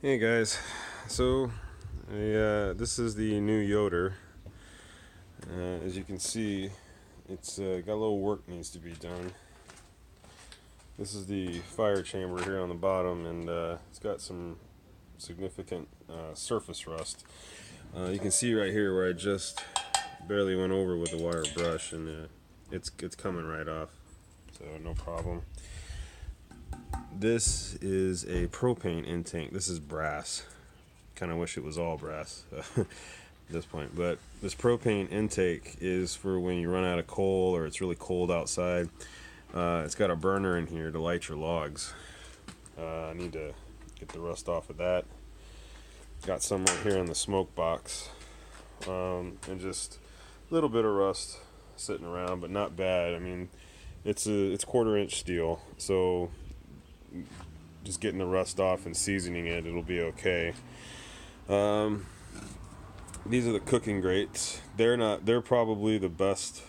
Hey guys, so this is the new Yoder. As you can see, it's got a little work needs to be done. This is the fire chamber here on the bottom, and it's got some significant surface rust. You can see right here where I just barely went over with a wire brush, and it's coming right off, so no problem. This is a propane intake. This is brass. Kind of wish it was all brass at this point, but this propane intake is for when you run out of coal or it's really cold outside. It's got a burner in here to light your logs. I need to get the rust off of that. Got some right here in the smoke box, and just a little bit of rust sitting around, but not bad. I mean, it's 1/4-inch steel, so just getting the rust off and seasoning it, it'll be okay. These are the cooking grates. They're probably the best,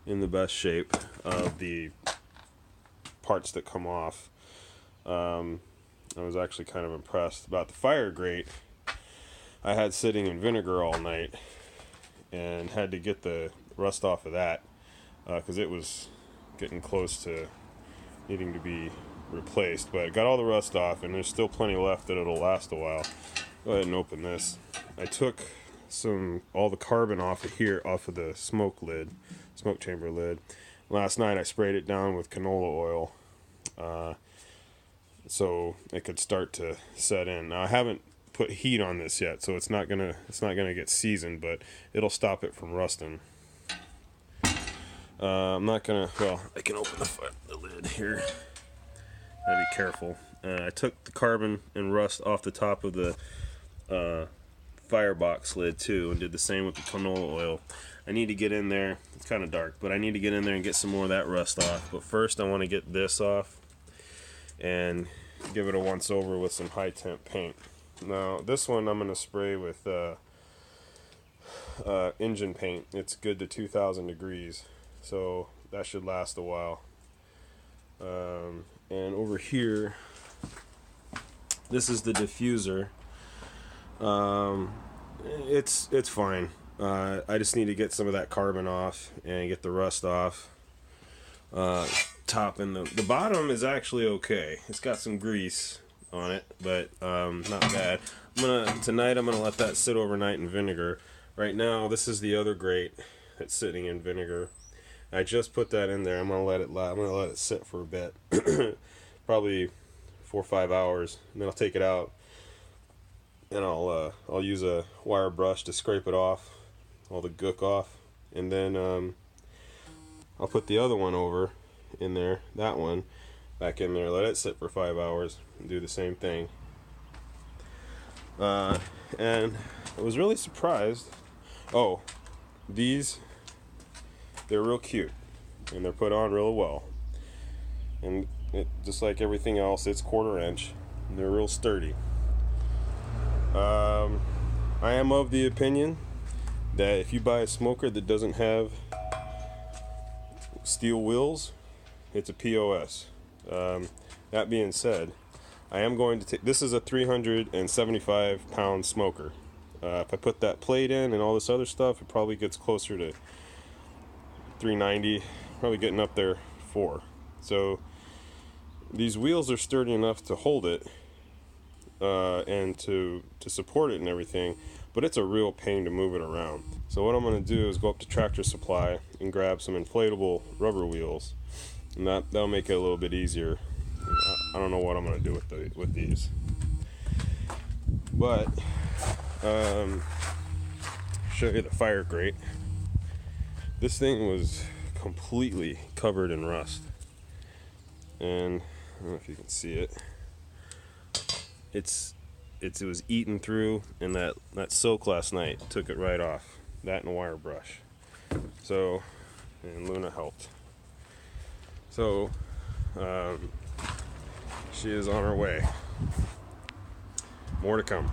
in the best shape of the parts that come off. I was actually kind of impressed about the fire grate. I had sitting in vinegar all night and had to get the rust off of that because it was getting close to needing to be replaced, but got all the rust off, and there's still plenty left that it'll last a while. Go ahead and open this. I took all the carbon off of here, off of the smoke chamber lid. Last night I sprayed it down with canola oil, so it could start to set in. Now I haven't put heat on this yet, so it's not gonna get seasoned, but it'll stop it from rusting. I'm not gonna. Well, I can open the lid here. Gotta be careful. I took the carbon and rust off the top of the firebox lid too, and did the same with the canola oil. I need to get in there. It's kind of dark, but I need to get in there and get some more of that rust off. But first, I want to get this off and give it a once over with some high temp paint. Now, this one I'm gonna spray with engine paint. It's good to 2,000 degrees. So that should last a while. And over here, this is the diffuser. It's fine. I just need to get some of that carbon off and get the rust off. Top and the bottom is actually okay. It's got some grease on it, but not bad. Tonight I'm gonna let that sit overnight in vinegar. Right now, this is the other grate that's sitting in vinegar. I just put that in there. I'm gonna let it sit for a bit, probably 4 or 5 hours, and then I'll take it out, and I'll use a wire brush to scrape it off, all the gook off, and then I'll put the other one over in there, that one back in there, let it sit for 5 hours, and do the same thing. And I was really surprised. Oh, they're real cute, and they're put on real well. And just like everything else, it's 1/4-inch, and they're real sturdy. I am of the opinion that if you buy a smoker that doesn't have steel wheels, it's a POS. That being said, I am going to take, this is a 375-pound smoker. If I put that plate in and all this other stuff, it probably gets closer to 390, probably getting up there 4. So these wheels are sturdy enough to hold it and to support it and everything, but it's a real pain to move it around. So what I'm going to do is go up to Tractor Supply and grab some inflatable rubber wheels, and that'll make it a little bit easier. I don't know what I'm going to do with these, but show you the fire grate. This thing was completely covered in rust, and I don't know if you can see it. It was eaten through, and that soak last night took it right off. That and a wire brush. So, and Luna helped. So, she is on her way. More to come.